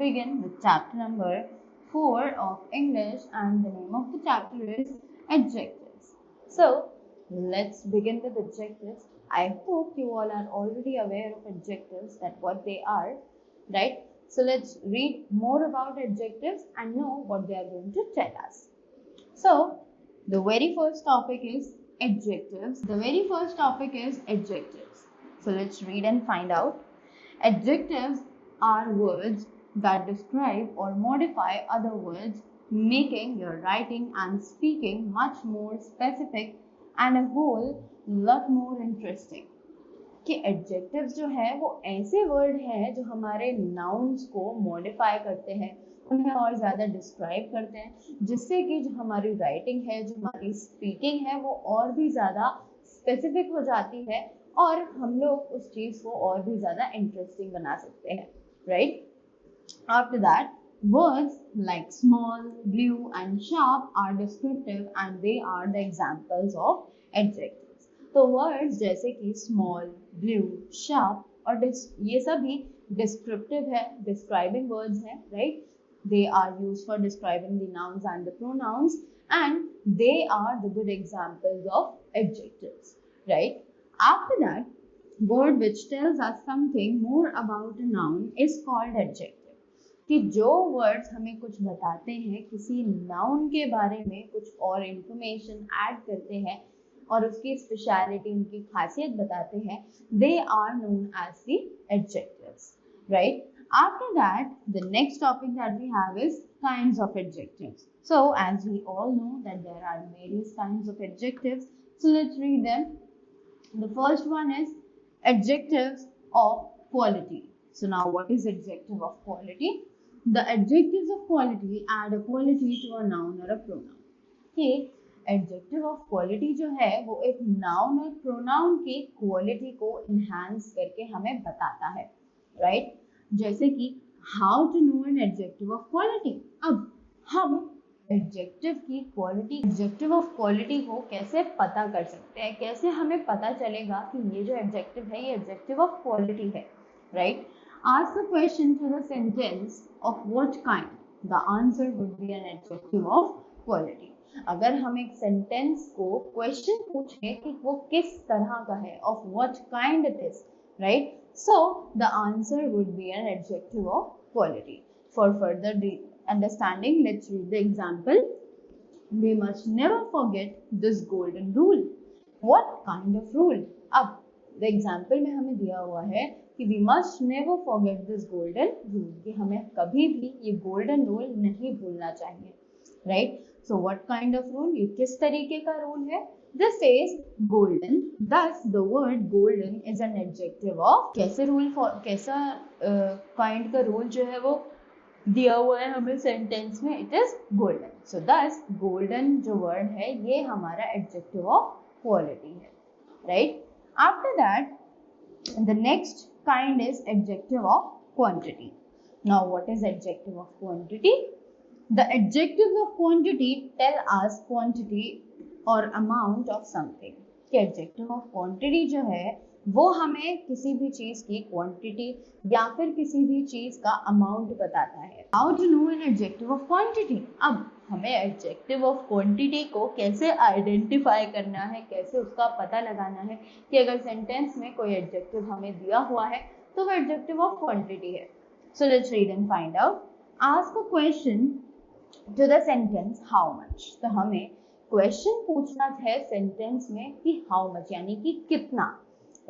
begin with chapter number 4 of English, and the name of the chapter is Adjectives. So let's begin with adjectives. I hope you all are already aware of adjectives, that what they are, right? So let's read more about adjectives and know what they are going to tell us. So the very first topic is adjectives. So let's read and find out. Adjectives are words that describe or modify other words, making your writing and speaking much more specific and a whole lot more interesting. कि adjectives जो है वो ऐसे word हैं जो हमारे nouns को modify करते हैं, उन्हें और ज़्यादा डिस्क्राइब करते हैं, जिससे कि जो हमारी राइटिंग है, जो हमारी स्पीकिंग है, वो और भी ज़्यादा स्पेसिफिक हो जाती है और हम लोग उस चीज़ को और भी ज़्यादा इंटरेस्टिंग बना सकते हैं, right? After that, words like small, blue and sharp are descriptive and they are the examples of adjectives. तो वर्ड्स जैसे कि स्मॉल, ब्लू, शार्प और ये सभी डिस्क्रिप्टिव है, डिस्क्राइबिंग वर्ड्स हैं, right? They are used for describing the nouns and the pronouns and they are the good examples of adjectives, right? After that, word which tells us something more about a noun is called adjective. कि जो words हमें कुछ बताते हैं, किसी noun के बारे में कुछ और इंफॉर्मेशन ऐड करते हैं और उसकी स्पेशलिटी, उनकी खासियत बताते हैं, they are known as the adjectives, right? After that, the next topic that we have is kinds of adjectives. So as we all know that there are various kinds of adjectives, so let's read them. The first one is adjectives of quality. So now what is adjective of quality? The adjectives of quality add a quality to a noun or a pronoun. कि adjective of quality जो है वो एक noun और pronoun की quality को enhance करके हमें बताता है, राइट? जैसे कि how to know an adjective of quality. अब हम एडजेक्टिव की क्वालिटी, एडजेक्टिव ऑफ क्वालिटी को कैसे पता कर सकते हैं, कैसे हमें पता चलेगा कि ये जो एडजेक्टिव है ये एडजेक्टिव ऑफ क्वालिटी है, right? Ask a question to the sentence of what kind. The answer would be an adjective of quality. अगर हम एक सेंटेंस को क्वेश्चन पूछें कि वो किस तरह का है, of what kind it is, right? So the answer would be an adjective of quality. For further understanding, let's read the example. We must never forget this golden rule. What kind of rule? अब the example में हमें दिया हुआ है कि we must never forget this golden rule, कि हमें कभी भी ये golden rule नहीं भूलना चाहिए, right? So what kind of rule? ये किस तरीके का रूल है? This is golden. Thus the word golden is an adjective of कैसे रूल, कैसा kind का रूल जो है वो दिया हुआ है हमें सेंटेंस में, it is golden. So thus golden जो word है ये हमारा adjective of quality है, right? After that, the next kind is adjective of quantity. Now what is adjective of quantity? The adjectives of quantity tell us quantity or amount of something. कि adjective of quantity जो है वो हमें किसी भी चीज की quantity या फिर किसी भी चीज का amount बताता है. How to know an adjective of quantity? अब हमें adjective of quantity को कैसे identify करना है, कैसे उसका पता लगाना है कि अगर sentence में कोई adjective हमें दिया हुआ है तो वो adjective of quantity है. So let's read and find out. Ask a question to the sentence how much. तो हमें क्वेश्चन पूछना है सेंटेंस में कि how much यानी कि कितना,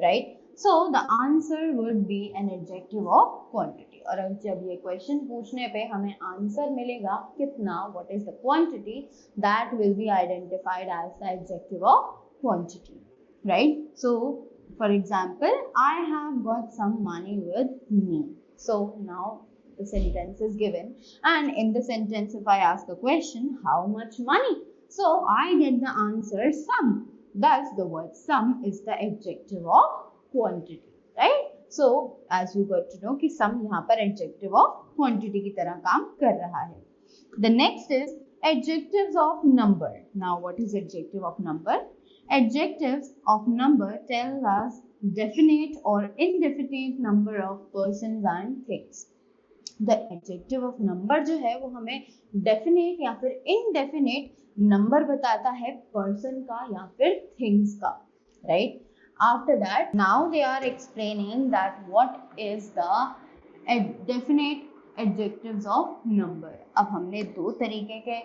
right? So the answer would be an adjective of quantity. और जब ये क्वेश्चन पूछने पे हमें आंसर मिलेगा कितना, what is the quantity, that will be identified as the adjective of quantity, right? So for example, I have got some money with me. So now the sentence is given, and in the sentence if I ask a question, how much money? So I get the answer some. Thus the word some is the adjective of quantity, right? So as you got to know कि some यहाँ पर adjective of quantity की तरह काम कर रहा है. The next is adjectives of number. Now what is adjective of number? Adjectives of number tell us definite or indefinite number of persons and things. The adjective of number जो है वो हमें डेफिनेट या फिर इनडेफिनेट नंबर बताता है person का या फिर थिंग्स का, right. After that now they are explaining that what is the definite adjectives of number. अब हमने दो तरीके के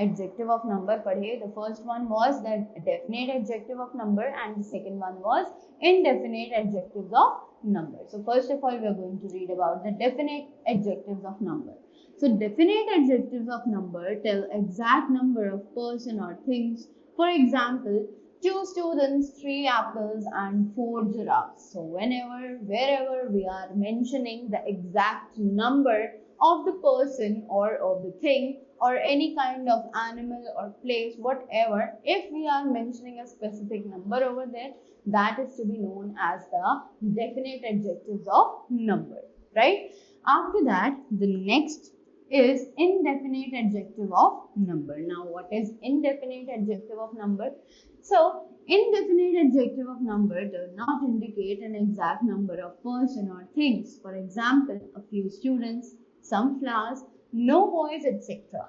adjective of number पढ़े। The first one was the definite adjective of number and the second one was indefinite adjectives of number. So first of all we are going to read about the definite adjectives of number. So definite adjectives of number tell exact number of person or things. For example, 2 students, 3 apples and 4 giraffes. So wherever we are mentioning the exact number of the person or of the thing or any kind of animal or place, whatever, if we are mentioning a specific number over there, that is to be known as the definite adjectives of number, right? After that, the next is indefinite adjective of number. Now what is indefinite adjective of number? So indefinite adjective of number does not indicate an exact number of person or things. For example, a few students, some flowers, no boys, etc.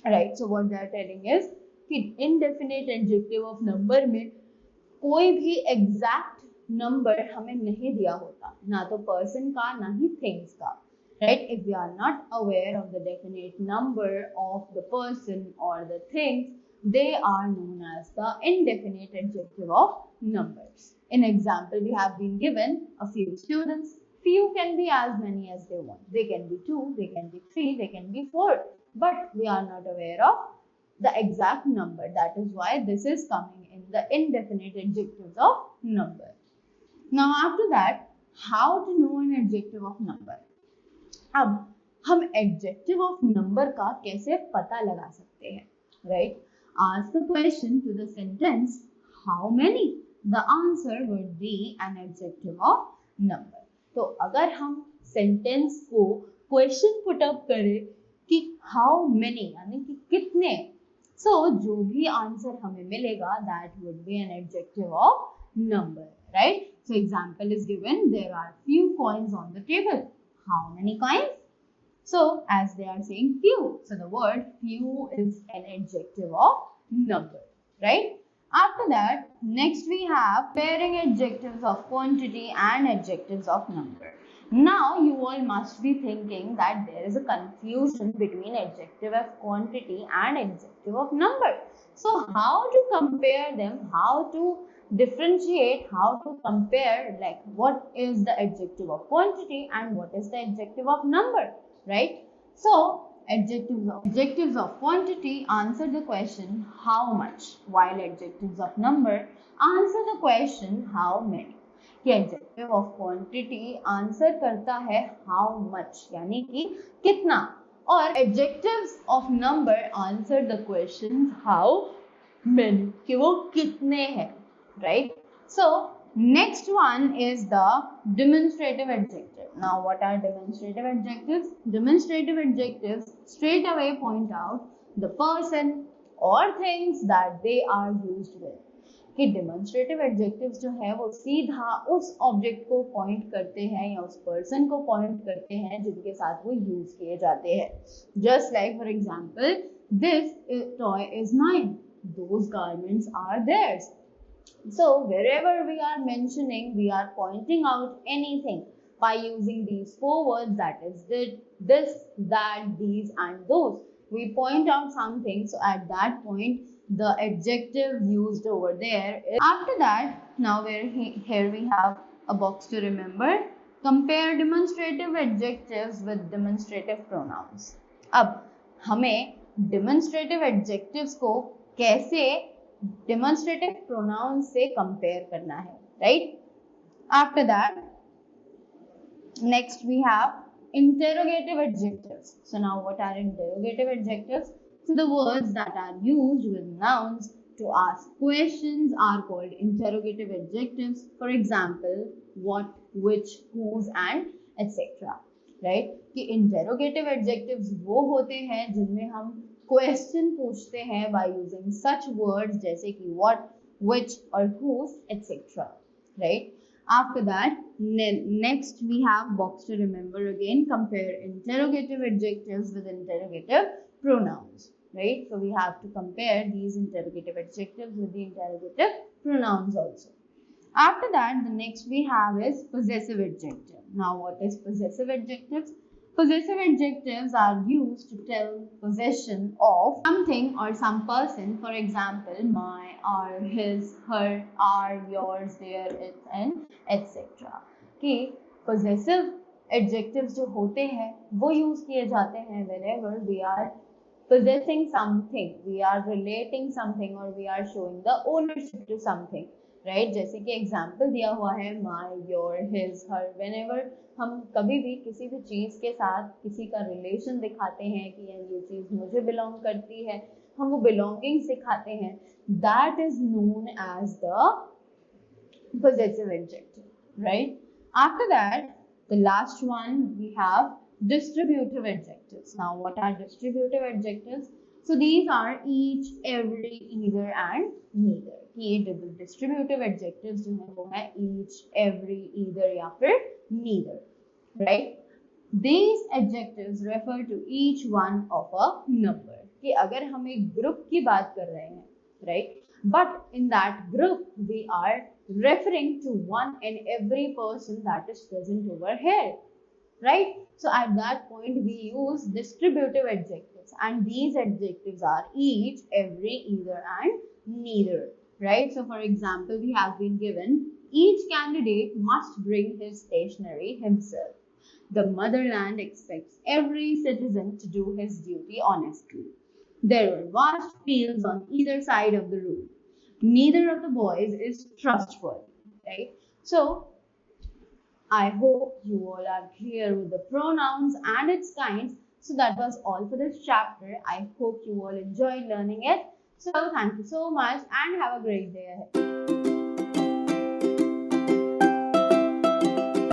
Right, so what they are telling is कि indefinite adjective of number में कोई भी exact number हमें नहीं दिया होता, ना तो person का ना ही things का, right? If we are not aware of the definite number of the person or the things, they are known as the indefinite adjective of numbers. In example, we have been given a few students. Few can be as many as they want. They can be 2, they can be 3, they can be 4. But we are not aware of the exact number. That is why this is coming in the indefinite adjectives of number. Now after that, how to know an adjective of number? अब हम adjective of number का कैसे पता लगा सकते हैं, right? Ask the question to the sentence, how many? The answer would be an adjective of number. तो अगर हम सेंटेंस को क्वेश्चन पुट अप करें कि हाउ मेनी यानी कि कितने, सो जो भी आंसर हमें मिलेगा that would be an adjective of number, right? So example is given, there are few coins on the table. How many coins? So as they are saying few, so the word few is an adjective of number, right? After that, next we have pairing adjectives of quantity and adjectives of number. Now you all must be thinking that there is a confusion between adjective of quantity and adjective of number. So how to compare them, how to differentiate, how to compare, like what is the adjective of quantity and what is the adjective of number, right? So adjectives of quantity answer the question how much, while adjectives of number answer the question how many. कि adjective of quantity answer करता है how much यानी कि कितना, और adjectives of number answer the question how many कि वो कितने हैं, right? So next one is the demonstrative adjective. Now what are demonstrative adjectives? Demonstrative adjectives straight away point out the person or things that they are used with. कि demonstrative adjectives जो है वो सीधा उस object को point करते हैं या उस person को point करते हैं जिनके साथ वो use किए जाते हैं. Just like for example, this toy is mine. Those garments are theirs. So wherever we are mentioning, we are pointing out anything by using these 4 words, that is this, that, these and those. We point out something, so at that point the adjective used over there is. After that, now here we have a box to remember. Compare demonstrative adjectives with demonstrative pronouns. अब हमें demonstrative adjectives को कैसे demonstrative pronouns से compare करना है, right? After that, next we have interrogative adjectives. So now what are interrogative adjectives? So the words that are used with nouns to ask questions are called interrogative adjectives. For example, what, which, whose and etc. Right? कि interrogative adjectives वो होते हैं जिनमें हम question पूछते हैं by using such words जैसे कि what, which और whose etc. Right? After that, next we have box to remember again. Compare interrogative adjectives with interrogative pronouns, right? So we have to compare these interrogative adjectives with the interrogative pronouns also. After that, the next we have is possessive adjective. Now, what is possessive adjectives? Possessive adjectives are used to tell possession of something or some person. For example, my, our, his, her, our, yours, their, its, and etc. Okay, possessive adjectives जो होते हैं वो use किए जाते हैं whenever we are possessing something, we are relating something or we are showing the ownership to something. Right जैसे कि example दिया हुआ है माई, योर, हिज, हर. व्हेनेवर हम कभी भी किसी भी चीज के साथ किसी का रिलेशन दिखाते हैं कि ये चीज मुझे बिलोंग करती है, हम वो बिलोंगिंग सिखाते हैं, that is known as the possessive adjective, right? After that, the last one we have distributive adjectives. Now, what are distributive adjectives? So these are each, every, either, and neither. ये distributive adjectives जो है वो है each, every, either या फिर neither, right? These adjectives refer to each one of a number. कि अगर हम एक ग्रुप की बात कर रहे हैं, right? But in that group we are referring to one and every person that is present over here, right? So at that point we use distributive adjectives, and these adjectives are each, every, either, and neither, right? So for example, we have been given each candidate must bring his stationery himself. The motherland expects every citizen to do his duty honestly. There were vast fields on either side of the road. Neither of the boys is trustworthy, right? So I hope you all are clear with the pronouns and its kinds. So that was all for this chapter. I hope you all enjoyed learning it. So thank you so much and have a great day ahead.